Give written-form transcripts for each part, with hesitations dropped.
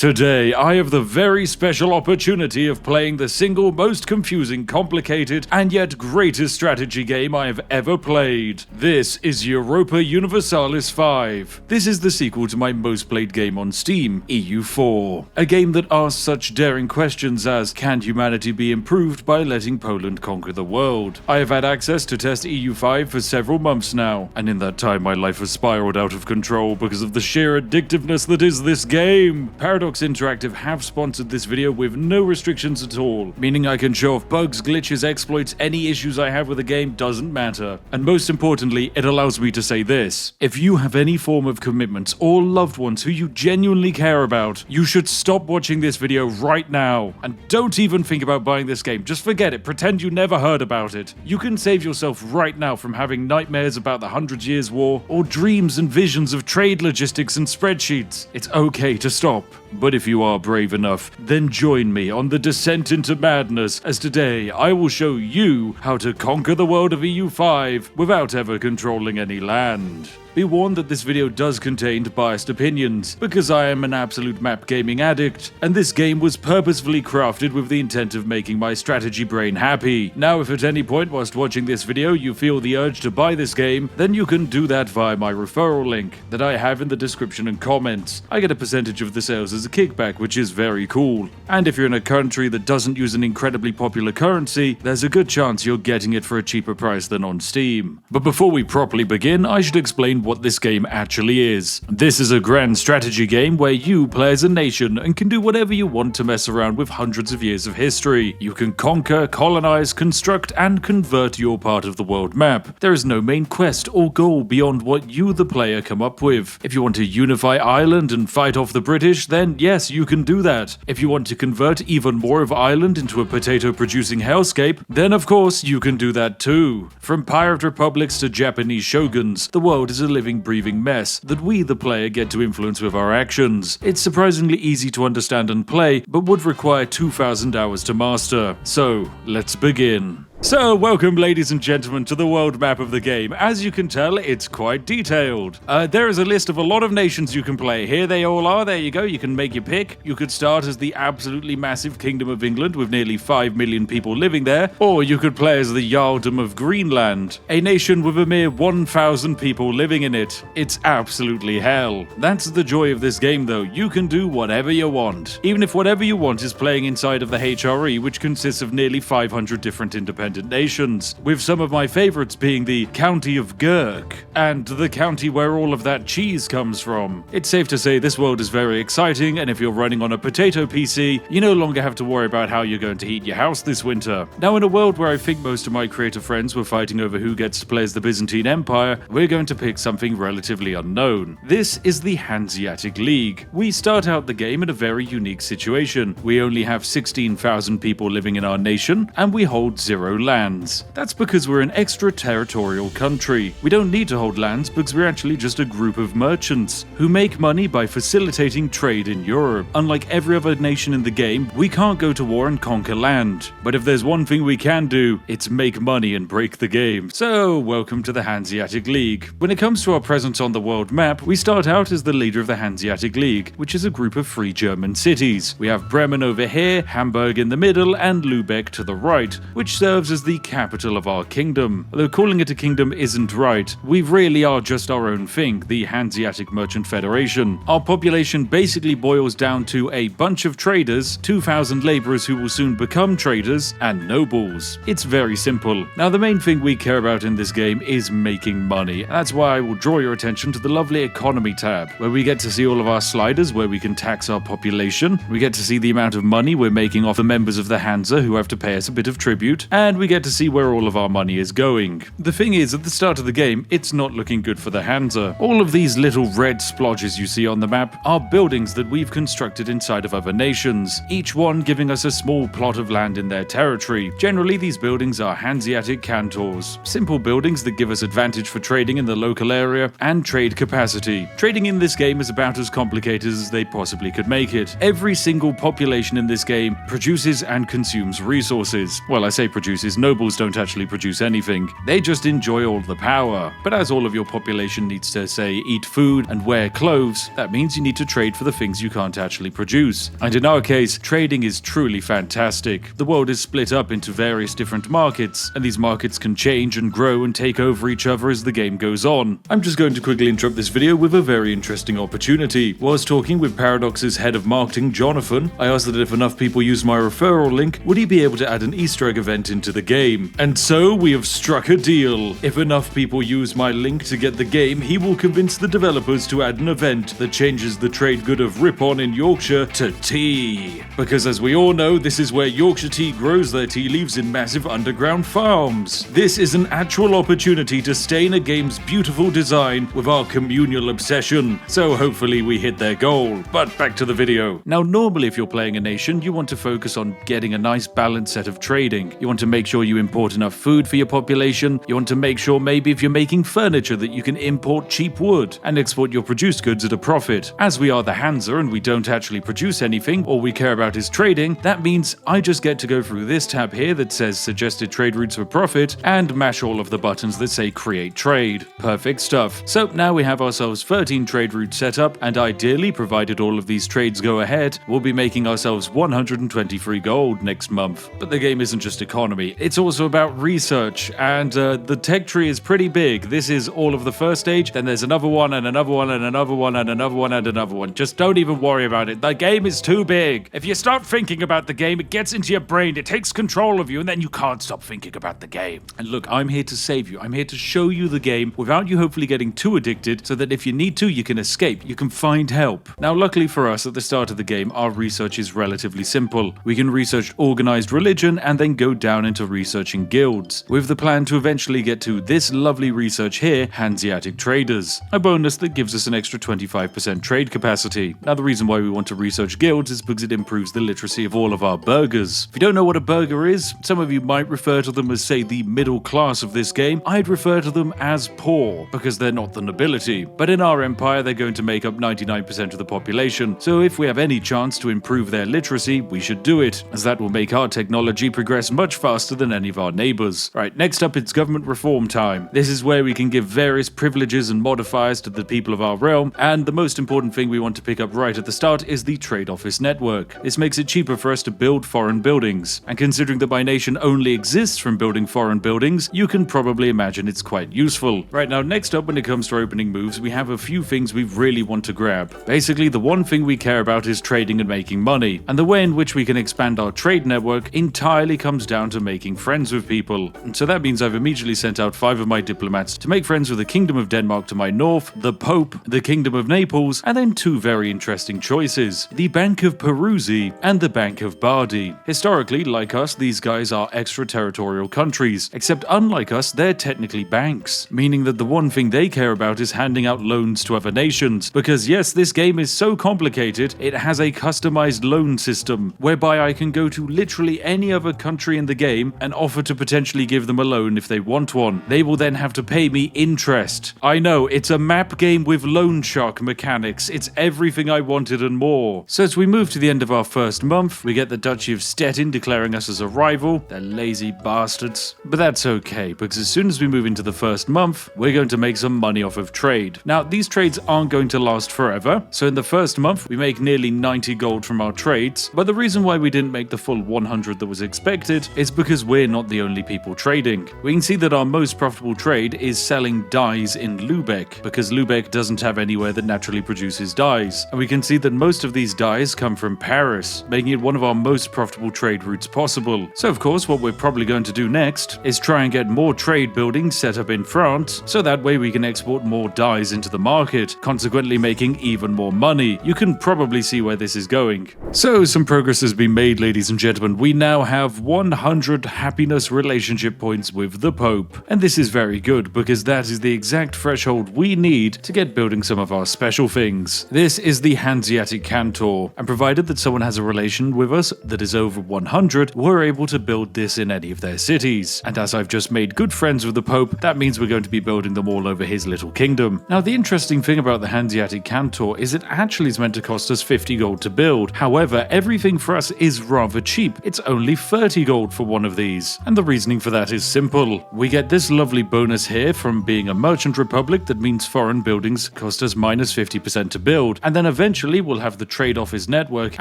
Today, I have the very special opportunity of playing the single most confusing, complicated, and yet greatest strategy game I have ever played. This is Europa Universalis 5. This is the sequel to my most played game on Steam, EU4. A game that asks such daring questions as, can humanity be improved by letting Poland conquer the world? I have had access to test EU5 for several months now, and in that time my life has spiraled out of control because of the sheer addictiveness that is this game. Paradox Interactive have sponsored this video with no restrictions at all, meaning I can show off bugs, glitches, exploits, any issues I have with the game doesn't matter. And most importantly, it allows me to say this: if you have any form of commitments or loved ones who you genuinely care about, you should stop watching this video right now. And don't even think about buying this game, just forget it, pretend you never heard about it. You can save yourself right now from having nightmares about the 100 Years' War, or dreams and visions of trade logistics and spreadsheets. It's okay to stop. But if you are brave enough, then join me on the descent into madness, as today I will show you how to conquer the world of EU5 without ever controlling any land. Be warned that this video does contain biased opinions, because I am an absolute map gaming addict, and this game was purposefully crafted with the intent of making my strategy brain happy. Now, if at any point whilst watching this video you feel the urge to buy this game, then you can do that via my referral link that I have in the description and comments. I get a percentage of the sales as a kickback, which is very cool. And if you're in a country that doesn't use an incredibly popular currency, there's a good chance you're getting it for a cheaper price than on Steam. But before we properly begin, I should explain what this game actually is. This is a grand strategy game where you play as a nation and can do whatever you want to mess around with hundreds of years of history. You can conquer, colonize, construct, and convert your part of the world map. There is no main quest or goal beyond what you, the player, come up with. If you want to unify Ireland and fight off the British, then yes, you can do that. If you want to convert even more of Ireland into a potato-producing hellscape, then of course you can do that too. From pirate republics to Japanese shoguns, the world is a living, breathing mess that we, the player, get to influence with our actions. It's surprisingly easy to understand and play, but would require 2,000 hours to master. So, let's begin. So, welcome ladies and gentlemen to the world map of the game. As you can tell, it's quite detailed. There is a list of a lot of nations you can play. Here they all are, there you go, you can make your pick. You could start as the absolutely massive Kingdom of England with nearly 5 million people living there, or you could play as the Jarldom of Greenland, a nation with a mere 1,000 people living in it. It's absolutely hell. That's the joy of this game though, you can do whatever you want. Even if whatever you want is playing inside of the HRE, which consists of nearly 500 different independent nations, with some of my favorites being the County of 𝐃𝐞𝐬 and the county where all of that cheese comes from. It's safe to say this world is very exciting, and if you're running on a potato PC, you no longer have to worry about how you're going to heat your house this winter. Now, in a world where I think most of my creator friends were fighting over who gets to play as the Byzantine Empire, we're going to pick something relatively unknown. This is the Hanseatic League. We start out the game in a very unique situation. We only have 16,000 people living in our nation, and we hold 0 lands. That's because we're an extraterritorial country. We don't need to hold lands because we're actually just a group of merchants who make money by facilitating trade in Europe. Unlike every other nation in the game, we can't go to war and conquer land. But if there's one thing we can do, it's make money and break the game. So, welcome to the Hanseatic League. When it comes to our presence on the world map, we start out as the leader of the Hanseatic League, which is a group of 3 German cities. We have Bremen over here, Hamburg in the middle, and Lübeck to the right, which serves as the capital of our kingdom. Although calling it a kingdom isn't right, we really are just our own thing, the Hanseatic Merchant Federation. Our population basically boils down to a bunch of traders, 2,000 laborers who will soon become traders, and nobles. It's very simple. Now, the main thing we care about in this game is making money. That's why I will draw your attention to the lovely economy tab, where we get to see all of our sliders where we can tax our population. We get to see the amount of money we're making off the members of the Hansa who have to pay us a bit of tribute, and we get to see where all of our money is going. The thing is, at the start of the game, it's not looking good for the Hansa. All of these little red splodges you see on the map are buildings that we've constructed inside of other nations, each one giving us a small plot of land in their territory. Generally, these buildings are Hanseatic cantors, simple buildings that give us advantage for trading in the local area and trade capacity. Trading in this game is about as complicated as they possibly could make it. Every single population in this game produces and consumes resources. Well, I say produces produces nobles don't actually produce anything. They just enjoy all the power. But as all of your population needs to, say, eat food and wear clothes, that means you need to trade for the things you can't actually produce. And in our case, trading is truly fantastic. The world is split up into various different markets, and these markets can change and grow and take over each other as the game goes on. I'm just going to quickly interrupt this video with a very interesting opportunity. Whilst talking with Paradox's head of marketing, Jonathan, I asked that if enough people use my referral link, would he be able to add an Easter egg event into the game? And so we have struck a deal. If enough people use my link to get the game, he will convince the developers to add an event that changes the trade good of Ripon in Yorkshire to tea. Because as we all know, this is where Yorkshire tea grows their tea leaves in massive underground farms. This is an actual opportunity to stain a game's beautiful design with our communal obsession, so hopefully we hit their goal. But back to the video. Now normally if you're playing a nation, you want to focus on getting a nice balanced set of trading. You want to make sure you import enough food for your population. You want to make sure maybe if you're making furniture that you can import cheap wood and export your produced goods at a profit. As we are the Hansa and we don't actually produce anything, all we care about is trading, that means I just get to go through this tab here that says suggested trade routes for profit and mash all of the buttons that say create trade. Perfect stuff. So now we have ourselves 13 trade routes set up, and ideally, provided all of these trades go ahead, we'll be making ourselves 123 gold next month. But the game isn't just economy, it's also about research, and the tech tree is pretty big. This is all of the first stage, then there's another one and another one and another one and another one and another one. Just don't even worry about it. The game is too big. If you start thinking about the game, it gets into your brain, it takes control of you, and then you can't stop thinking about the game. And look, I'm here to save you. I'm here to show you the game without you hopefully getting too addicted, so that if you need to, you can escape, you can find help. Now luckily for us, at the start of the game, our research is relatively simple. We can research organized religion and then go down into researching guilds, with the plan to eventually get to this lovely research here, Hanseatic traders, a bonus that gives us an extra 25% trade capacity. Now the reason why we want to research guilds is because it improves the literacy of all of our burghers. If you don't know what a burgher is, some of you might refer to them as, say, the middle class of this game. I'd refer to them as poor, because they're not the nobility. But in our empire, they're going to make up 99% of the population, so if we have any chance to improve their literacy, we should do it, as that will make our technology progress much faster than any of our neighbors. Right, next up it's government reform time. This is where we can give various privileges and modifiers to the people of our realm, and the most important thing we want to pick up right at the start is the trade office network. This makes it cheaper for us to build foreign buildings, and considering that my nation only exists from building foreign buildings, you can probably imagine it's quite useful. Right, now next up when it comes to opening moves, we have a few things we really want to grab. Basically, the one thing we care about is trading and making money, and the way in which we can expand our trade network entirely comes down to making friends with people. And so that means I've immediately sent out 5 of my diplomats to make friends with the Kingdom of Denmark to my north, the Pope, the Kingdom of Naples, and then 2 very interesting choices, the Bank of Peruzzi and the Bank of Bardi. Historically, like us, these guys are extraterritorial countries, except unlike us, they're technically banks, meaning that the one thing they care about is handing out loans to other nations, because yes, this game is so complicated, it has a customized loan system, whereby I can go to literally any other country in the game and offer to potentially give them a loan if they want one. They will then have to pay me interest. I know, it's a map game with loan shark mechanics, it's everything I wanted and more. So as we move to the end of our first month, we get the Duchy of Stettin declaring us as a rival. They're lazy bastards. But that's okay, because as soon as we move into the first month, we're going to make some money off of trade. Now, these trades aren't going to last forever, so in the first month, we make nearly 90 gold from our trades, but the reason why we didn't make the full 100 that was expected is because we're not the only people trading. We can see that our most profitable trade is selling dyes in Lübeck, because Lübeck doesn't have anywhere that naturally produces dyes, and we can see that most of these dyes come from Paris, making it one of our most profitable trade routes possible. So of course, what we're probably going to do next is try and get more trade buildings set up in France, so that way we can export more dyes into the market, consequently making even more money. You can probably see where this is going. So some progress has been made, ladies and gentlemen. We now have 100 happiness relationship points with the Pope, and this is very good because that is the exact threshold we need to get building some of our special things. This is the Hanseatic Cantor, and provided that someone has a relation with us that is over 100, we're able to build this in any of their cities. And as I've just made good friends with the Pope, that means we're going to be building them all over his little kingdom. Now, the interesting thing about the Hanseatic Cantor is it actually is meant to cost us 50 gold to build. However, everything for us is rather cheap. It's only 30 gold for one of these. And the reasoning for that is simple. We get this lovely bonus here from being a merchant republic that means foreign buildings cost us minus 50% to build, and then eventually we'll have the trade office network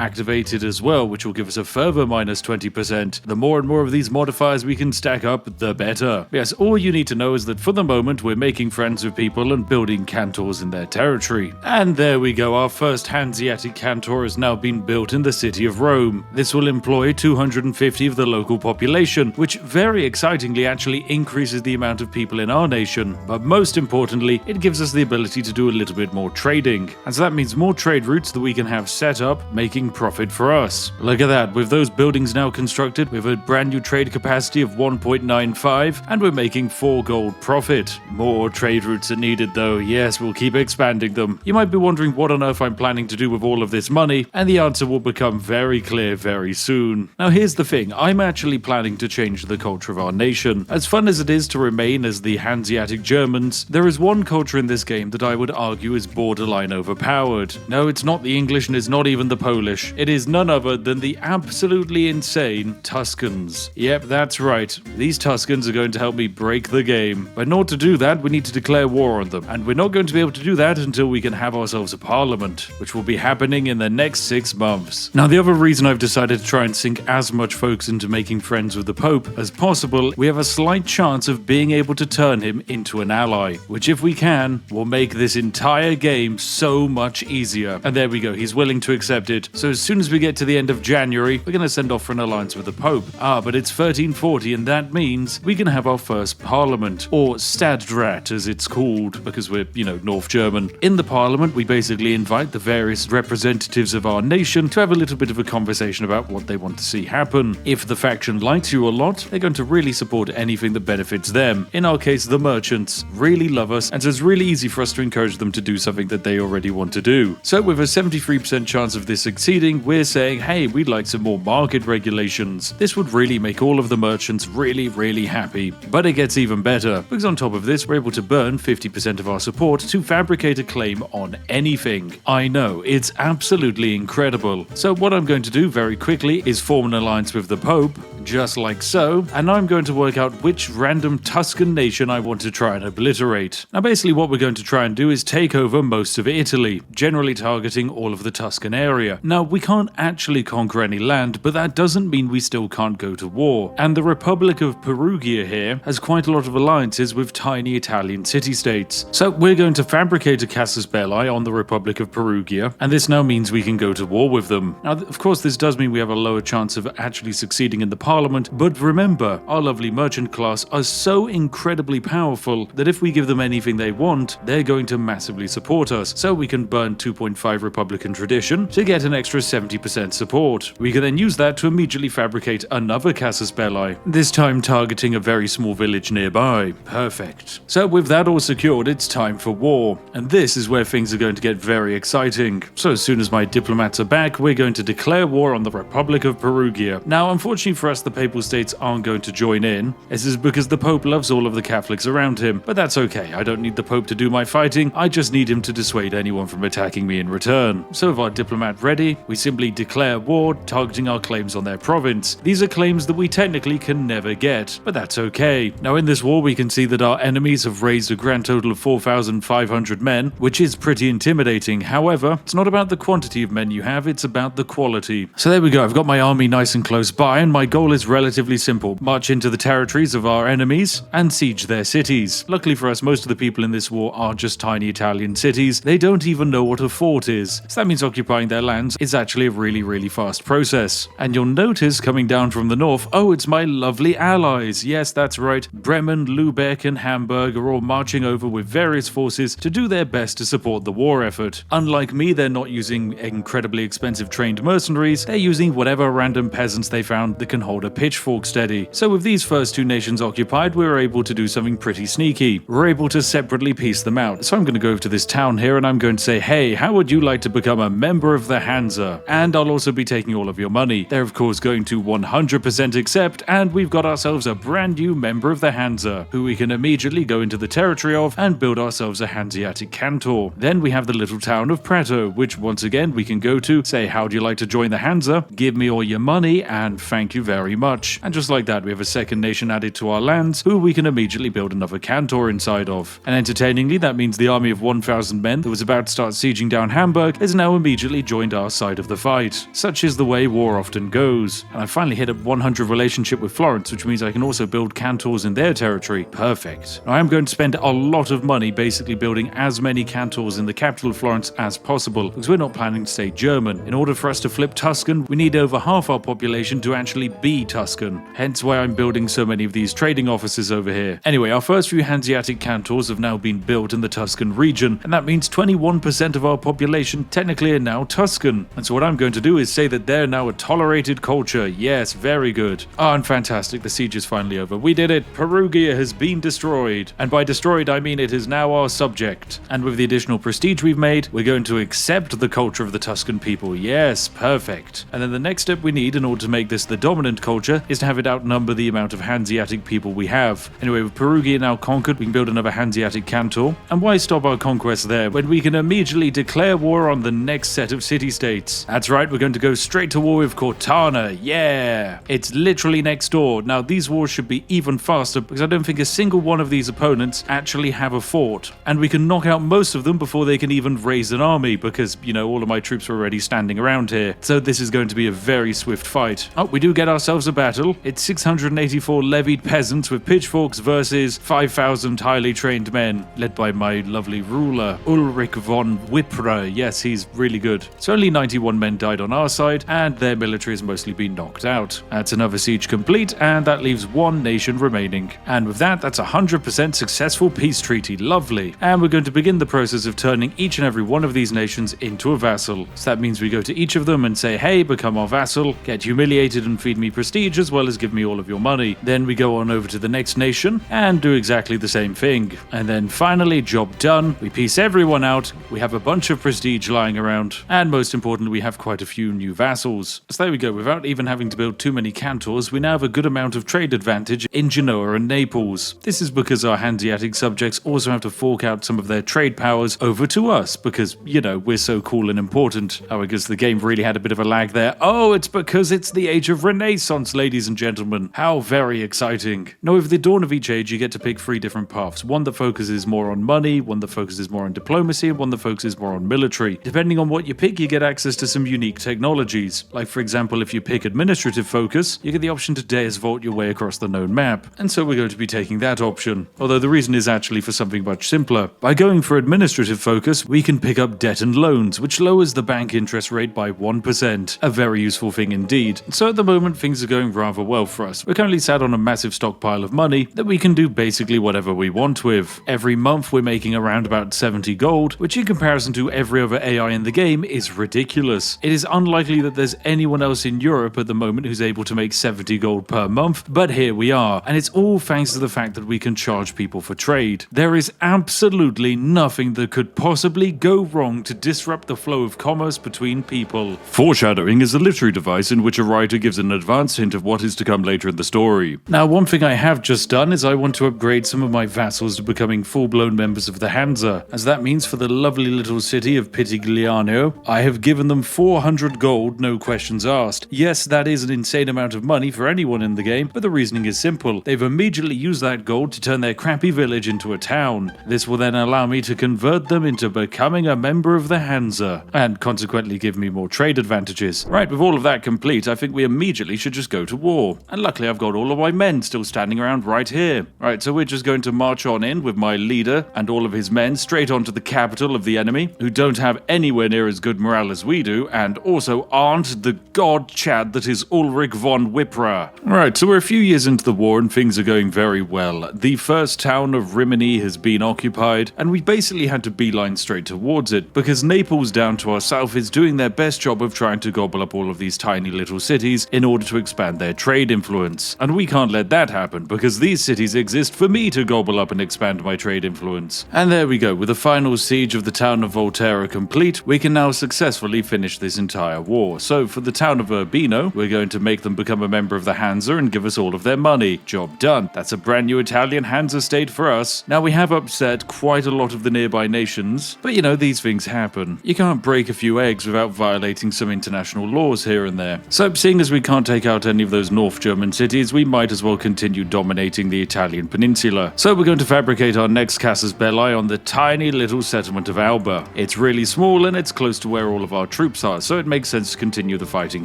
activated as well, which will give us a further minus 20%. The more and more of these modifiers we can stack up, the better. Yes, all you need to know is that for the moment we're making friends with people and building cantors in their territory. And there we go, our first Hanseatic cantor has now been built in the city of Rome. This will employ 250 of the local population, which very excitingly actually increases the amount of people in our nation. But most importantly, it gives us the ability to do a little bit more trading. And so that means more trade routes that we can have set up, making profit for us. Look at that, with those buildings now constructed, we have a brand new trade capacity of 1.95, and we're making 4 gold profit. More trade routes are needed though, yes, we'll keep expanding them. You might be wondering what on earth I'm planning to do with all of this money, and the answer will become very clear very soon. Now here's the thing, I'm actually planning to change the culture of our nation. As fun as it is to remain as the Hanseatic Germans, there is one culture in this game that I would argue is borderline overpowered. No, it's not the English and it's not even the Polish. It is none other than the absolutely insane Tuscans. Yep, that's right. These Tuscans are going to help me break the game. But in order to do that, we need to declare war on them. And we're not going to be able to do that until we can have ourselves a parliament, which will be happening in the next 6 months. Now, the other reason I've decided to try and sink as much folks into making friends with the Pope as possible, we have a slight chance of being able to turn him into an ally, which if we can, will make this entire game so much easier. And there we go, he's willing to accept it. So as soon as we get to the end of January, we're going to send off for an alliance with the Pope. But it's 1340, and that means we can have our first parliament, or Stadtrat as it's called, because we're, North German. In the parliament, we basically invite the various representatives of our nation to have a little bit of a conversation about what they want to see happen. If the faction likes you a lot, they're going to really support anything that benefits them. In our case, the merchants really love us, and so it's really easy for us to encourage them to do something that they already want to do. So with a 73% chance of this succeeding, we're saying, hey, we'd like some more market regulations. This would really make all of the merchants really, really happy. But it gets even better, because on top of this, we're able to burn 50% of our support to fabricate a claim on anything. I know, it's absolutely incredible. So what I'm going to do very quickly is form an alliance with the Pope, just like so, and I'm going to work out which random Tuscan nation I want to try and obliterate. Now basically what we're going to try and do is take over most of Italy, generally targeting all of the Tuscan area. Now we can't actually conquer any land, but that doesn't mean we still can't go to war. And the Republic of Perugia here has quite a lot of alliances with tiny Italian city-states. So we're going to fabricate a casus belli on the Republic of Perugia, and this now means we can go to war with them. Now of course this does mean we have a lower chance of actually succeeding in the parliament, but remember, our lovely merchant class are so incredibly powerful that if we give them anything they want, they're going to massively support us. So we can burn 2.5 Republican tradition to get an extra 70% support. We can then use that to immediately fabricate another casus belli, this time targeting a very small village nearby. Perfect. So with that all secured, it's time for war. And this is where things are going to get very exciting. So as soon as my diplomats are back, we're going to declare war on the Republic of Perugia. Now, unfortunately for us, the Papal States aren't going to join in. This is because the Pope loves all of the Catholics around him, but that's okay. I don't need the Pope to do my fighting. I just need him to dissuade anyone from attacking me in return. So with our diplomat ready, we simply declare war, targeting our claims on their province. These are claims that we technically can never get, but that's okay. Now in this war, we can see that our enemies have raised a grand total of 4,500 men, which is pretty intimidating. However, it's not about the quantity of men you have, it's about the quality. So there we go, I've got my army nice and close by, and my goal is relatively simple. March into the territories of our enemies and siege their cities. Luckily for us, most of the people in this war are just tiny Italian cities. They don't even know what a fort is. So that means occupying their lands is actually a really, really fast process. And you'll notice coming down from the north, oh, it's my lovely allies. Yes, that's right. Bremen, Lübeck, and Hamburg are all marching over with various forces to do their best to support the war effort. Unlike me, they're not using incredibly expensive trained mercenaries. They're using whatever random peasants they found that can hold a pitchfork steady. So with these first two nations occupied, we were able to do something pretty sneaky. We're able to separately piece them out. So I'm going to go over to this town here and I'm going to say, hey, how would you like to become a member of the Hansa? And I'll also be taking all of your money. They're of course going to 100% accept, and we've got ourselves a brand new member of the Hansa, who we can immediately go into the territory of and build ourselves a Hanseatic cantor. Then we have the little town of Prato, which once again we can go to, say, how do you like to join the Hansa? Give me all your money and thank you very very much. And just like that, we have a second nation added to our lands, who we can immediately build another cantor inside of. And entertainingly, that means the army of 1,000 men that was about to start sieging down Hamburg has now immediately joined our side of the fight. Such is the way war often goes. And I finally hit a 100 relationship with Florence, which means I can also build cantors in their territory. Perfect. Now, I am going to spend a lot of money basically building as many cantors in the capital of Florence as possible, because we're not planning to stay German. In order for us to flip Tuscan, we need over half our population to actually be Tuscan. Hence why I'm building so many of these trading offices over here. Anyway, our first few Hanseatic cantors have now been built in the Tuscan region, and that means 21% of our population technically are now Tuscan. And so what I'm going to do is say that they're now a tolerated culture. Yes, very good. Oh, and fantastic, the siege is finally over. We did it. Perugia has been destroyed. And by destroyed, I mean it is now our subject. And with the additional prestige we've made, we're going to accept the culture of the Tuscan people. Yes, perfect. And then the next step we need in order to make this the dominant culture is to have it outnumber the amount of Hanseatic people we have. Anyway, with Perugia now conquered, we can build another Hanseatic cantor. And why stop our conquest there when we can immediately declare war on the next set of city-states? That's right, we're going to go straight to war with Cortana. Yeah! It's literally next door. Now, these wars should be even faster because I don't think a single one of these opponents actually have a fort. And we can knock out most of them before they can even raise an army because, you know, all of my troops are already standing around here. So this is going to be a very swift fight. Oh, we do get ourselves a battle. It's 684 levied peasants with pitchforks versus 5,000 highly trained men, led by my lovely ruler, 𝐃𝐢𝐿 von Wipra. Yes, he's really good. So only 91 men died on our side, and their military has mostly been knocked out. That's another siege complete, and that leaves one nation remaining. And with that, that's a 100% successful peace treaty. Lovely. And we're going to begin the process of turning each and every one of these nations into a vassal. So that means we go to each of them and say, hey, become our vassal, get humiliated and feed me prestige as well as give me all of your money. Then we go on over to the next nation and do exactly the same thing. And then finally, job done, we peace everyone out, we have a bunch of prestige lying around, and most importantly, we have quite a few new vassals. So there we go, without even having to build too many cantors, we now have a good amount of trade advantage in Genoa and Naples. This is because our Hanseatic subjects also have to fork out some of their trade powers over to us because, you know, we're so cool and important. Oh, I guess the game really had a bit of a lag there. Oh, it's because it's the age of Renaissance, ladies and gentlemen. How very exciting. Now, with the dawn of each age, you get to pick 3 different paths. One that focuses more on money, one that focuses more on diplomacy, and one that focuses more on military. Depending on what you pick, you get access to some unique technologies. Like, for example, if you pick administrative focus, you get the option to Deus Vault your way across the known map. And so we're going to be taking that option. Although the reason is actually for something much simpler. By going for administrative focus, we can pick up debt and loans, which lowers the bank interest rate by 1%. A very useful thing indeed. So at the moment, things are going rather well for us. We're currently sat on a massive stockpile of money that we can do basically whatever we want with. Every month, we're making around about 70 gold, which in comparison to every other AI in the game is ridiculous. It is unlikely that there's anyone else in Europe at the moment who's able to make 70 gold per month, but here we are, and it's all thanks to the fact that we can charge people for trade. There is absolutely nothing that could possibly go wrong to disrupt the flow of commerce between people. Foreshadowing is a literary device in which a writer gives an advanced hint of what is to come later in the story. Now, one thing I have just done is I want to upgrade some of my vassals to becoming full-blown members of the Hansa, as that means for the lovely little city of Pitigliano, I have given them 400 gold, no questions asked. Yes, that is an insane amount of money for anyone in the game, but the reasoning is simple. They've immediately used that gold to turn their crappy village into a town. This will then allow me to convert them into becoming a member of the Hansa, and consequently give me more trade advantages. Right, with all of that complete, I think we immediately should just go to war. And luckily I've got all of my men still standing around right here. Right, so we're just going to march on in with my leader and all of his men straight onto the capital of the enemy, who don't have anywhere near as good morale as we do, and also aren't the god Chad that is 𝐃𝐢𝐿 von Wipra. Right, so we're a few years into the war and things are going very well. The first town of Rimini has been occupied, and we basically had to beeline straight towards it, because Naples down to our south is doing their best job of trying to gobble up all of these tiny little cities in order to expand their trade influence. And we can't let that happen, because these cities exist for me to gobble up and expand my trade influence. And there we go, with the final siege of the town of Volterra complete, we can now successfully finish this entire war. So for the town of Urbino, we're going to make them become a member of the Hansa and give us all of their money. Job done. That's a brand new Italian Hansa state for us. Now, we have upset quite a lot of the nearby nations, but you know, these things happen. You can't break a few eggs without violating some international laws here and there. So seeing as we can't take our out any of those North German cities, we might as well continue dominating the Italian peninsula. So we're going to fabricate our next casus belli on the tiny little settlement of Alba. It's really small and it's close to where all of our troops are, so it makes sense to continue the fighting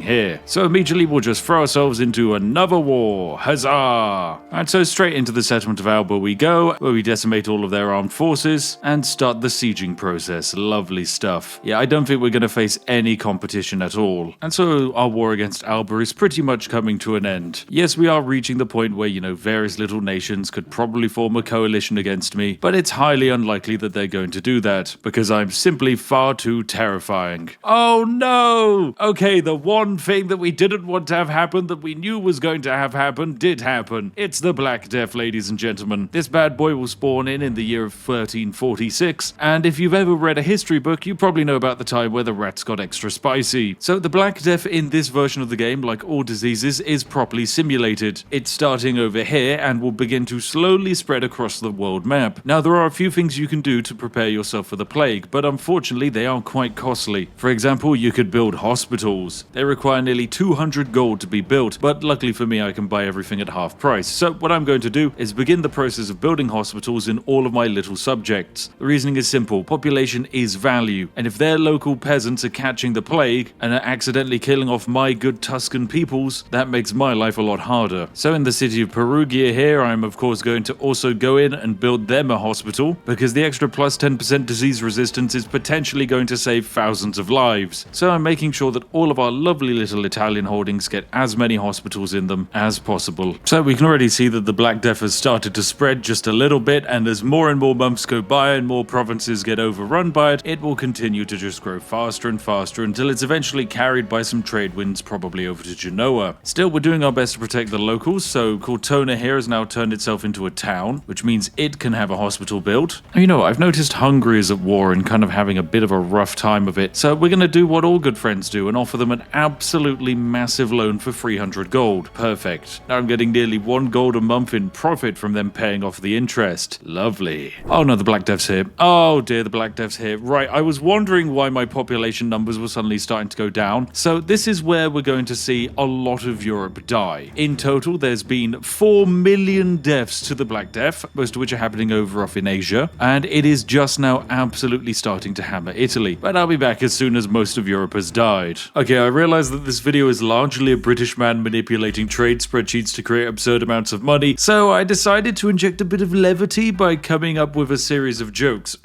here. So immediately we'll just throw ourselves into another war. Huzzah! And so straight into the settlement of Alba we go, where we decimate all of their armed forces and start the sieging process. Lovely stuff. Yeah, I don't think we're going to face any competition at all. And so our war against Alba is pretty much coming to an end. Yes, we are reaching the point where, various little nations could probably form a coalition against me, but it's highly unlikely that they're going to do that, because I'm simply far too terrifying. Oh no! Okay, the one thing that we didn't want to have happen that we knew was going to have happened did happen. It's the Black Death, ladies and gentlemen. This bad boy will spawn in the year of 1346, and if you've ever read a history book, you probably know about the time where the rats got extra spicy. So the Black Death in this version of the game, like all diseases, is properly simulated. It's starting over here and will begin to slowly spread across the world map. Now, there are a few things you can do to prepare yourself for the plague, but unfortunately they are quite costly. For example, you could build hospitals. They require nearly 200 gold to be built, but luckily for me I can buy everything at half price. So what I'm going to do is begin the process of building hospitals in all of my little subjects. The reasoning is simple. Population is value, and if their local peasants are catching the plague and are accidentally killing off my good Tuscan peoples, that makes my life a lot harder. So in the city of Perugia here, I'm of course going to also go in and build them a hospital, because the extra plus 10% disease resistance is potentially going to save thousands of lives. So I'm making sure that all of our lovely little Italian holdings get as many hospitals in them as possible. So we can already see that the Black Death has started to spread just a little bit, and as more and more months go by and more provinces get overrun by it, it will continue to just grow faster and faster until it's eventually carried by some trade winds, probably over to Genoa. Still, we're doing our best to protect the locals, so Cortona here has now turned itself into a town, which means it can have a hospital built. I've noticed Hungary is at war and kind of having a bit of a rough time of it, so we're going to do what all good friends do and offer them an absolutely massive loan for 300 gold. Perfect. Now I'm getting nearly 1 gold a month in profit from them paying off the interest. Lovely. Oh no, the Black Death's here. Oh dear, the Black Death's here. Right, I was wondering why my population numbers were suddenly starting to go down. So this is where we're going to see a lot of Europe die. In total, there's been 4 million deaths to the Black Death, most of which are happening over off in Asia, and it is just now absolutely starting to hammer Italy. But I'll be back as soon as most of Europe has died. Okay, I realize that this video is largely a British man manipulating trade spreadsheets to create absurd amounts of money, so I decided to inject a bit of levity by coming up with a series of jokes.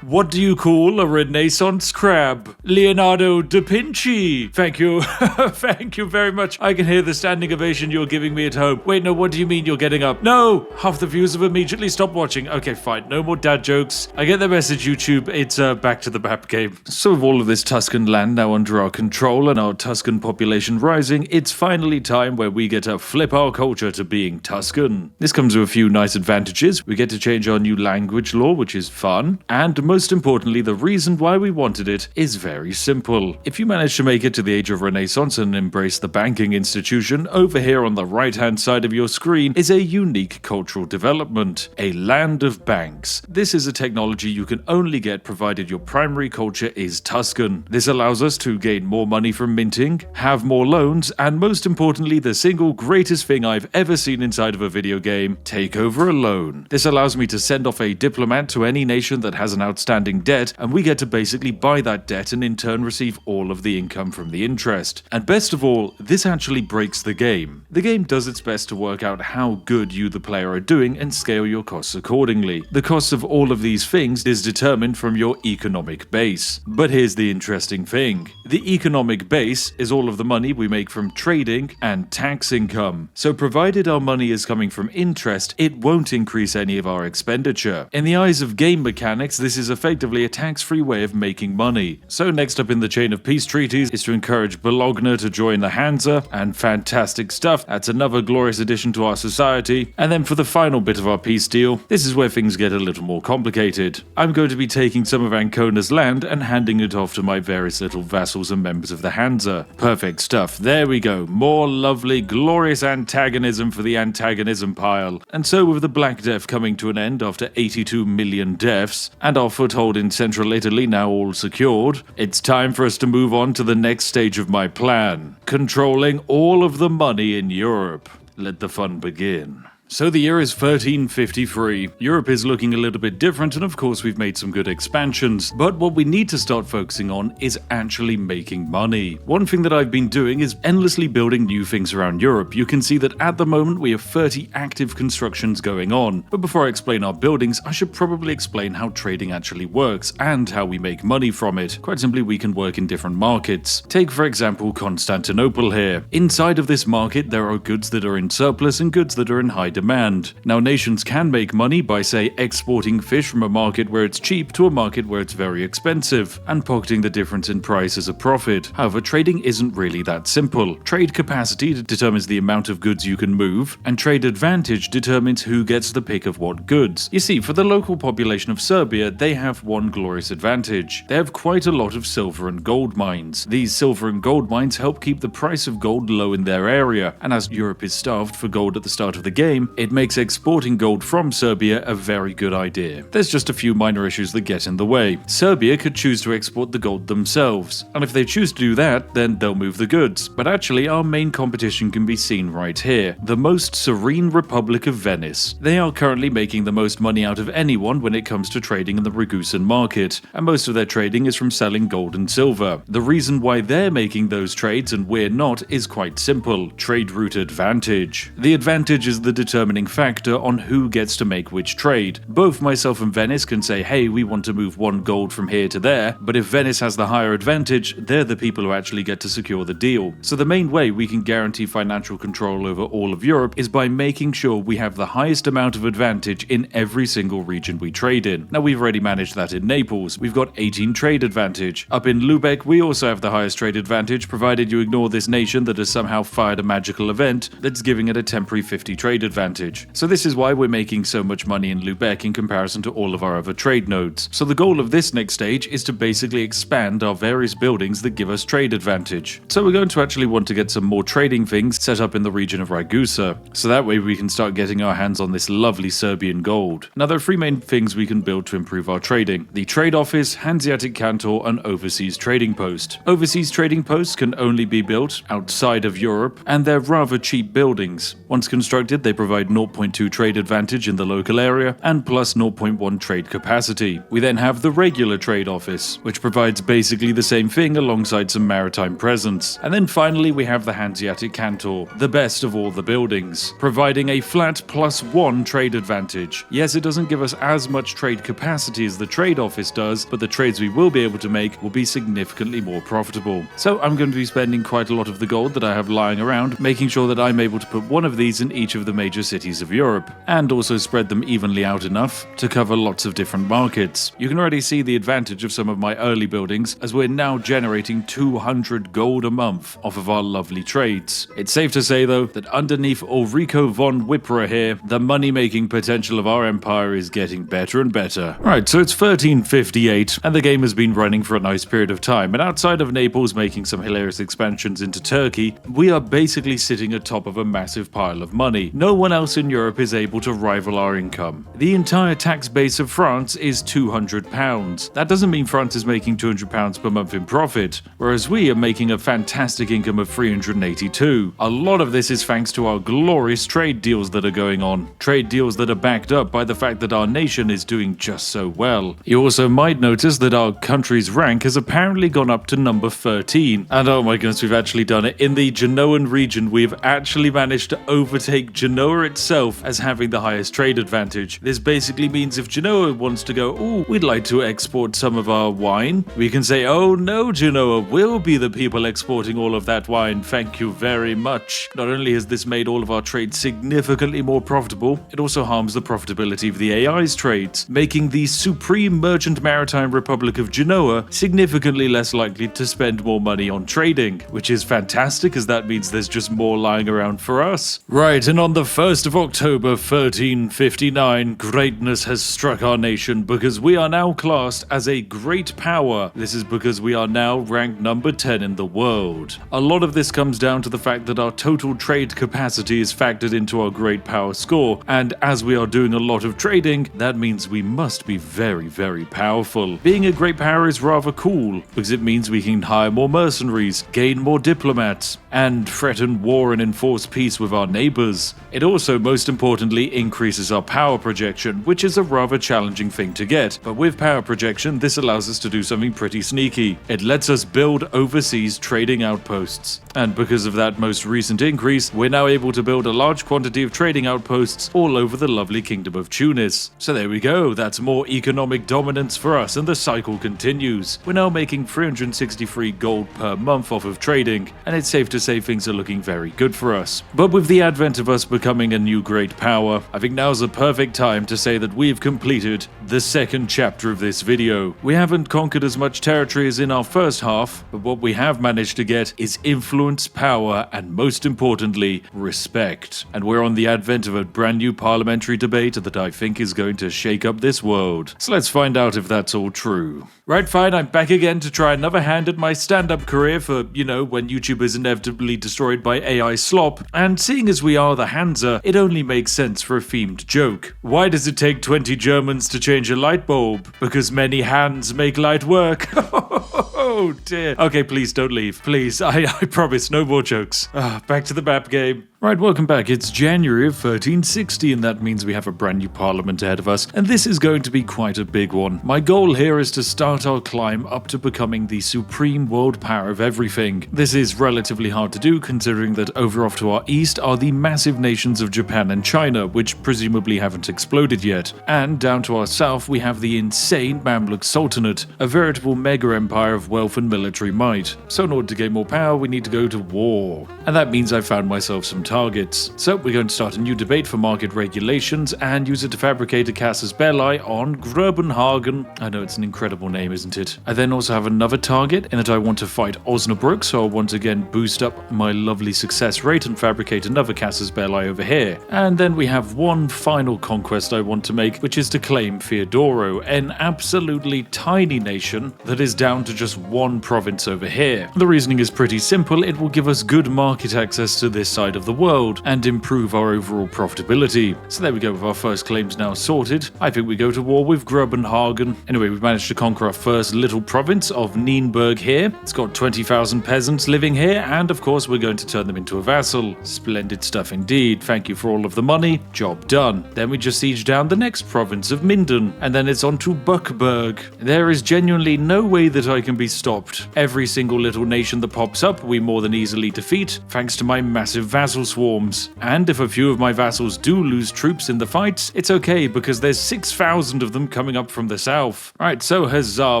What do you call a Renaissance crab? Leonardo da Vinci. Thank you. Thank you very much. I can hear the standing ovation you're giving me at home. Wait, no, what do you mean you're getting up? No! Half the viewers have immediately stopped watching. Okay, fine. No more dad jokes. I get the message, YouTube. It's back to the map game. So with all of this Tuscan land now under our control and our Tuscan population rising, it's finally time where we get to flip our culture to being Tuscan. This comes with a few nice advantages. We get to change our new language law, which is fun. And most importantly, the reason why we wanted it is very simple. If you manage to make it to the age of Renaissance and embrace the banking institution, over here on the right-hand side of your screen is a unique cultural development, a land of banks. This is a technology you can only get provided your primary culture is Tuscan. This allows us to gain more money from minting, have more loans, and most importantly, the single greatest thing I've ever seen inside of a video game, take over a loan. This allows me to send off a diplomat to any nation that has an outstanding debt, and we get to basically buy that debt and in turn receive all of the income from the interest. And best of all, this actually breaks the game. The game does its best to work out how good you the player are doing and scale your costs accordingly. The cost of all of these things is determined from your economic base. But here's the interesting thing. The economic base is all of the money we make from trading and tax income. So provided our money is coming from interest, it won't increase any of our expenditure. In the eyes of game mechanics, this is effectively a tax-free way of making money. So next up in the chain of peace treaties is to encourage Bologna to join the Hansa, and fantastic stuff. That's another glorious addition to our society. And then for the final bit of our peace deal, this is where things get a little more complicated. I'm going to be taking some of Ancona's land and handing it off to my various little vassals and members of the Hansa. Perfect stuff. There we go. More lovely, glorious antagonism for the antagonism pile. And so with the Black Death coming to an end after 82 million deaths, and our foothold in central Italy now all secured, it's time for us to move on to the next stage of my plan. Control controlling all of the money in Europe. Let the fun begin. So the year is 1353. Europe is looking a little bit different, and of course we've made some good expansions, but what we need to start focusing on is actually making money. One thing that I've been doing is endlessly building new things around Europe. You can see that at the moment we have 30 active constructions going on, but before I explain our buildings, I should probably explain how trading actually works and how we make money from it. Quite simply, we can work in different markets. Take for example Constantinople here. Inside of this market there are goods that are in surplus and goods that are in high demand. Now, nations can make money by, say, exporting fish from a market where it's cheap to a market where it's very expensive, and pocketing the difference in price as a profit. However, trading isn't really that simple. Trade capacity determines the amount of goods you can move, and trade advantage determines who gets the pick of what goods. You see, for the local population of Serbia, they have one glorious advantage. They have quite a lot of silver and gold mines. These silver and gold mines help keep the price of gold low in their area, and as Europe is starved for gold at the start of the game, it makes exporting gold from Serbia a very good idea. There's just a few minor issues that get in the way. Serbia could choose to export the gold themselves, and if they choose to do that, then they'll move the goods. But actually, our main competition can be seen right here, the most serene Republic of Venice. They are currently making the most money out of anyone when it comes to trading in the Ragusan market, and most of their trading is from selling gold and silver. The reason why they're making those trades and we're not is quite simple: trade route advantage. The advantage is the determining factor on who gets to make which trade. Both myself and Venice can say, hey, we want to move one gold from here to there, but if Venice has the higher advantage, they're the people who actually get to secure the deal. So the main way we can guarantee financial control over all of Europe is by making sure we have the highest amount of advantage in every single region we trade in. Now, we've already managed that in Naples. We've got 18 trade advantage. Up in Lubeck, we also have the highest trade advantage, provided you ignore this nation that has somehow fired a magical event that's giving it a temporary 50 trade advantage. So this is why we're making so much money in Lubeck in comparison to all of our other trade nodes. So the goal of this next stage is to basically expand our various buildings that give us trade advantage. So we're going to actually want to get some more trading things set up in the region of Ragusa, so that way we can start getting our hands on this lovely Serbian gold. Now, there are three main things we can build to improve our trading: the trade office, Hanseatic canton, and overseas trading post. Overseas trading posts can only be built outside of Europe, and they're rather cheap buildings. Once constructed, they provide 0.2 trade advantage in the local area and plus 0.1 trade capacity. We then have the regular trade office, which provides basically the same thing alongside some maritime presence. And then finally we have the Hanseatic canton, the best of all the buildings, providing a flat +1 trade advantage. Yes, it doesn't give us as much trade capacity as the trade office does, but the trades we will be able to make will be significantly more profitable. So I'm going to be spending quite a lot of the gold that I have lying around, making sure that I'm able to put one of these in each of the major cities of Europe, and also spread them evenly out enough to cover lots of different markets. You can already see the advantage of some of my early buildings, as we're now generating 200 gold a month off of our lovely trades. It's safe to say though that underneath Ulrico von Wipra here, the money-making potential of our empire is getting better and better. Right, so it's 1358 and the game has been running for a nice period of time, and outside of Naples making some hilarious expansions into Turkey, we are basically sitting atop of a massive pile of money. No one else in Europe is able to rival our income. The entire tax base of France is £200. That doesn't mean France is making £200 per month in profit, whereas we are making a fantastic income of 382. A lot of this is thanks to our glorious trade deals that are going on. Trade deals that are backed up by the fact that our nation is doing just so well. You also might notice that our country's rank has apparently gone up to number 13. And oh my goodness, we've actually done it. In the Genoan region, we've actually managed to overtake Genoa itself as having the highest trade advantage. This basically means if Genoa wants to go, oh, we'd like to export some of our wine, we can say, oh no, Genoa, we'll be the people exporting all of that wine, thank you very much. Not only has this made all of our trades significantly more profitable, it also harms the profitability of the AI's trades, making the supreme merchant maritime Republic of Genoa significantly less likely to spend more money on trading, which is fantastic as that means there's just more lying around for us. Right, and on the 1st of October 1359, greatness has struck our nation because we are now classed as a great power. This is because we are now ranked number 10 in the world. A lot of this comes down to the fact that our total trade capacity is factored into our great power score, and as we are doing a lot of trading, that means we must be very, very powerful. Being a great power is rather cool because it means we can hire more mercenaries, gain more diplomats, and threaten war and enforce peace with our neighbors. It also, most importantly, increases our power projection, which is a rather challenging thing to get. But with power projection, this allows us to do something pretty sneaky. It lets us build overseas trading outposts. And because of that most recent increase, we're now able to build a large quantity of trading outposts all over the lovely kingdom of Tunis. So there we go, that's more economic dominance for us, and the cycle continues. We're now making 363 gold per month off of trading, and it's safe to say things are looking very good for us. But with the advent of us becoming a new great power, I think now's a perfect time to say that we've completed the second chapter of this video. We haven't conquered as much territory as in our first half, but what we have managed to get is influence, power, and most importantly, respect. And we're on the advent of a brand new parliamentary debate that I think is going to shake up this world. So let's find out if that's all true. Right, fine, I'm back again to try another hand at my stand-up career for, when YouTube is inevitably destroyed by AI slop, and seeing as we are the Hansa, it only makes sense for a themed joke. Why does it take 20 Germans to change a light bulb? Because many hands make light work. Oh dear. Okay, please don't leave. Please, I promise, no more jokes. Back to the map game. Right, welcome back. It's January of 1360, and that means we have a brand new parliament ahead of us, and this is going to be quite a big one. My goal here is to start our climb up to becoming the supreme world power of everything. This is relatively hard to do, considering that over off to our east are the massive nations of Japan and China, which presumably haven't exploded yet. And down to our south, we have the insane Mamluk Sultanate, a veritable mega empire of wealth and military might. So in order to gain more power, we need to go to war. And that means I found myself some targets. So we're going to start a new debate for market regulations and use it to fabricate a casus belli on Grobenhagen. I know it's an incredible name, isn't it? I then also have another target in that I want to fight Osnabrück, so I'll once again boost up my lovely success rate and fabricate another casus belli over here. And then we have one final conquest I want to make, which is to claim Theodoro, an absolutely tiny nation that is down to just one province over here. The reasoning is pretty simple. It will give us good market access to this side of the world and improve our overall profitability. So there we go, with our first claims now sorted. I think we go to war with Grobenhagen. Anyway, we've managed to conquer our first little province of Nienburg here. It's got 20,000 peasants living here, and of course we're going to turn them into a vassal. Splendid stuff indeed. Thank you for all of the money. Job done. Then we just siege down the next province of Minden, and then it's on to Buckberg. There is genuinely no way that I can be stopped. Every single little nation that pops up, we more than easily defeat, thanks to my massive vassal swarms. And if a few of my vassals do lose troops in the fights, it's okay because there's 6,000 of them coming up from the south. Right, so huzzah,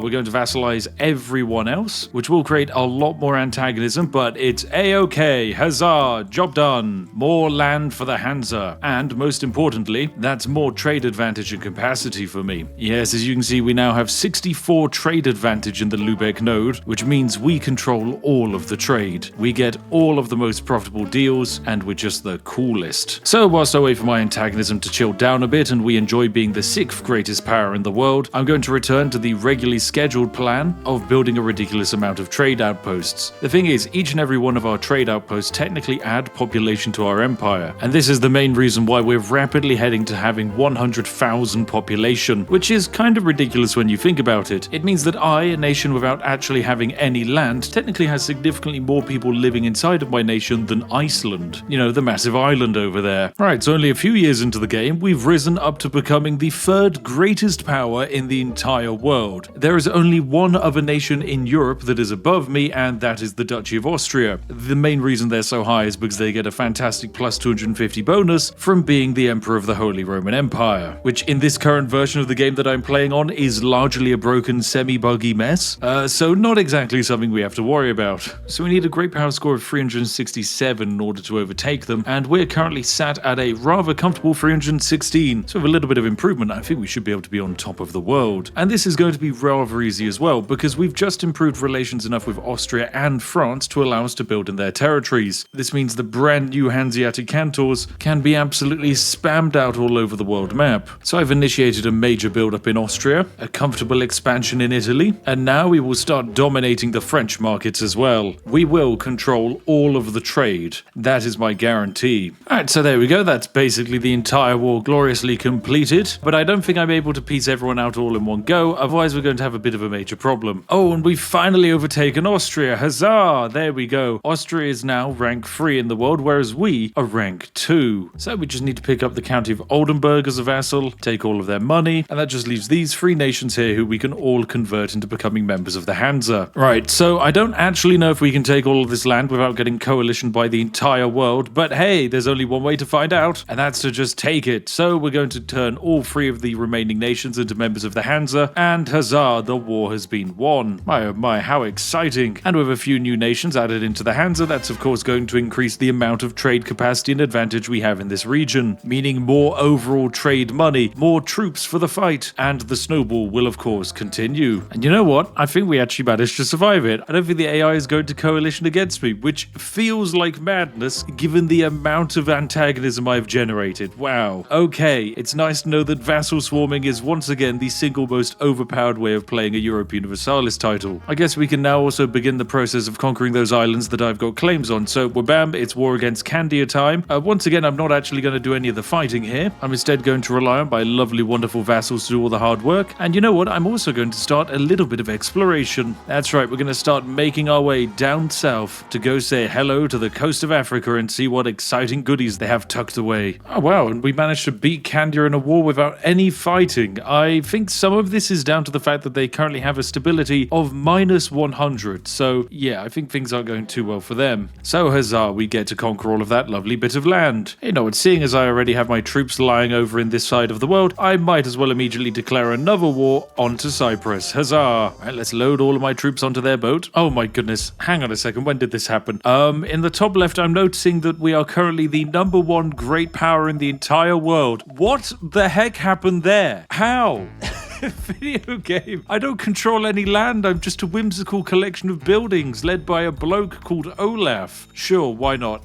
we're going to vassalize everyone else, which will create a lot more antagonism, but it's a-okay. Huzzah, job done. More land for the Hansa. And most importantly, that's more trade advantage and capacity for me. Yes, as you can see, we now have 64 trade advantage in the Lübeck node, which means we control all of the trade. We get all of the most profitable deals, and we're just the coolest. So whilst I wait for my antagonism to chill down a bit and we enjoy being the 6th greatest power in the world, I'm going to return to the regularly scheduled plan of building a ridiculous amount of trade outposts. The thing is, each and every one of our trade outposts technically add population to our empire, and this is the main reason why we're rapidly heading to having 100,000 population, which is kind of ridiculous when you think about it. It means that I, a nation without actually having any land, technically has significantly more people living inside of my nation than Iceland. You know, the massive island over there. Right, so only a few years into the game, we've risen up to becoming the 3rd greatest power in the entire world. There is only one other nation in Europe that is above me, and that is the Duchy of Austria. The main reason they're so high is because they get a fantastic plus 250 bonus from being the Emperor of the Holy Roman Empire, which in this current version of the game that I'm playing on is largely a broken semi-buggy mess. so not exactly something we have to worry about. So we need a great power score of 367 in order to overtake them, and we're currently sat at a rather comfortable 316, so with a little bit of improvement, I think we should be able to be on top of the world. And this is going to be rather easy as well, because we've just improved relations enough with Austria and France to allow us to build in their territories. This means the brand new Hanseatic cantons can be absolutely spammed out all over the world map. So I've initiated a major build-up in Austria, a comfortable expansion in Italy, and now we will start dominating the French markets as well. We will control all of the trade. That is my guarantee. Alright, so there we go. That's basically the entire war gloriously completed, but I don't think I'm able to piece everyone out all in one go, otherwise we're going to have a bit of a major problem. Oh, and we've finally overtaken Austria. Huzzah! There we go. Austria is now rank 3 in the world, whereas we are rank 2. So we just need to pick up the county of Oldenburg as a vassal, take all of their money, and that just leaves these 3 nations here who we can all convert into becoming members of the Hansa. Right, so I don't actually know if we can take all of this land without getting coalitioned by the entire world, but hey, there's only one way to find out, and that's to just take it. So we're going to turn all 3 of the remaining nations into members of the Hansa, and huzzah, the war has been won. My oh my, how exciting. And with a few new nations added into the Hansa, that's of course going to increase the amount of trade capacity and advantage we have in this region, meaning more overall trade money, more troops for the fight, and the snowball will of course continue. And you know what? I think we actually managed to survive it. I don't think the AI is going to coalition against me, which feels like madness given the amount of antagonism I've generated. Wow. Okay, it's nice to know that vassal swarming is once again the single most overpowered way of playing a Europa Universalis title. I guess we can now also begin the process of conquering those islands that I've got claims on. So, wabam, it's war against Candia time. Once again, I'm not actually going to do any of the fighting here. I'm instead going to rely on my lovely, wonderful vassals to do all the hard work. And you know what? I'm also going to start a little bit of exploration. That's right, we're going to start making our way down south to go say hello to the coast of Africa and see what exciting goodies they have tucked away. Oh wow, and we managed to beat Candia in a war without any fighting. I think some of this is down to the fact that they currently have a stability of -100. So yeah, I think things aren't going too well for them. So huzzah, we get to conquer all of that lovely bit of land. You know what, seeing as I already have my troops lying over in this side of the world, I might as well immediately declare another war onto Cyprus. Huzzah! Right, let's load all of my troops onto their boat. Oh my goodness, hang on a second, when did this happen? In the top left, I'm noticing that we are currently the #1 great power in the entire world. What the heck happened there? How? Video game. I don't control any land. I'm just a whimsical collection of buildings led by a bloke called Olaf. Sure, why not?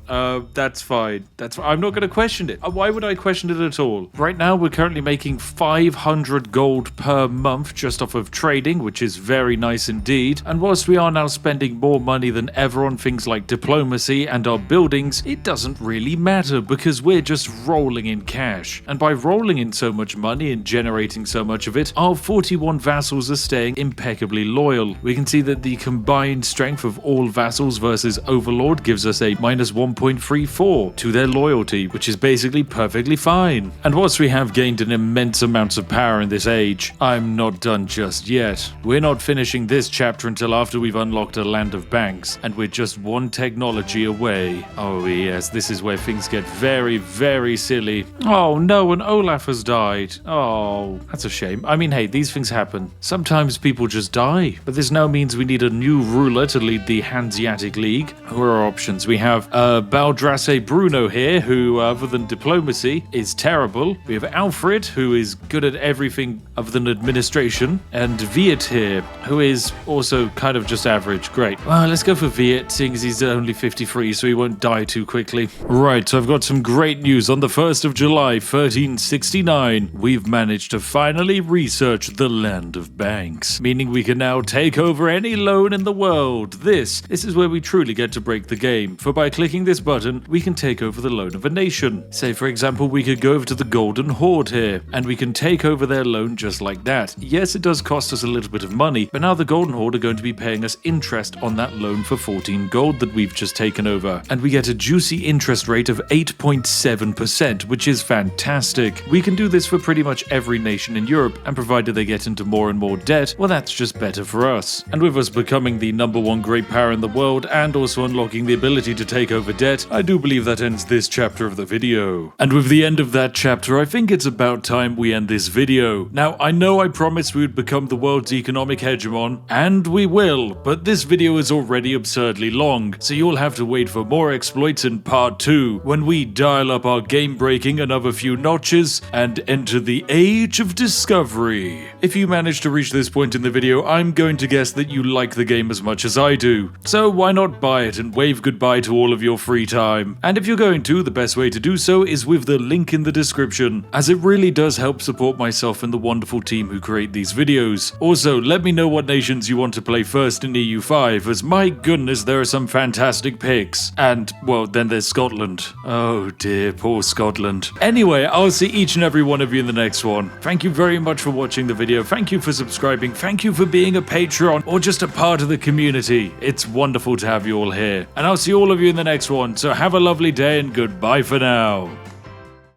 That's fine. I'm not going to question it. Why would I question it at all? Right now, we're currently making 500 gold per month just off of trading, which is very nice indeed. And whilst we are now spending more money than ever on things like diplomacy and our buildings, it doesn't really matter because we're just rolling in cash. And by rolling in so much money and generating so much of it, our 41 vassals are staying impeccably loyal. We can see that the combined strength of all vassals versus Overlord gives us a -1.34 to their loyalty, which is basically perfectly fine. And whilst we have gained an immense amount of power in this age, I'm not done just yet. We're not finishing this chapter until after we've unlocked a land of banks, and we're just one technology away. Oh yes, this is where things get very, very silly. Oh no, and Olaf has died. Oh, that's a shame. I mean, hey, these things happen. Sometimes people just die. But this now means we need a new ruler to lead the Hanseatic League. Who are our options? We have Baldrasse Bruno here, who, other than diplomacy, is terrible. We have Alfred, who is good at everything other than administration. And 𝐓𝐡𝐢𝐻 here, who is also kind of just average. Great. Well, let's go for 𝐓𝐡𝐢𝐻, seeing as he's only 53, so he won't die too quickly. Right, so I've got some great news. On the 1st of July, 1369, we've managed to finally research the land of banks, meaning we can now take over any loan in the world. This is where we truly get to break the game, for by clicking this button, we can take over the loan of a nation. Say, for example, we could go over to the Golden Horde here, and we can take over their loan just like that. Yes, it does cost us a little bit of money, but now the Golden Horde are going to be paying us interest on that loan for 14 gold that we've just taken over, and we get a juicy interest rate of 8.7%, which is fantastic. We can do this for pretty much every nation in Europe, and provide provided they get into more and more debt, well, that's just better for us. And with us becoming the #1 great power in the world and also unlocking the ability to take over debt, I do believe that ends this chapter of the video. And with the end of that chapter, I think it's about time we end this video. Now, I know I promised we would become the world's economic hegemon, and we will, but this video is already absurdly long, so you'll have to wait for more exploits in part 2, when we dial up our game breaking another few notches and enter the age of discovery. If you manage to reach this point in the video, I'm going to guess that you like the game as much as I do, so why not buy it and wave goodbye to all of your free time? And if you're going to, the best way to do so is with the link in the description, as it really does help support myself and the wonderful team who create these videos. Also, let me know what nations you want to play first in EU5, as my goodness, there are some fantastic picks. And, well, then there's Scotland. Oh dear, poor Scotland. Anyway, I'll see each and every one of you in the next one. Thank you very much for watching the video, thank you for subscribing, thank you for being a Patreon or just a part of the community. It's wonderful to have you all here. And I'll see all of you in the next one, so have a lovely day and goodbye for now.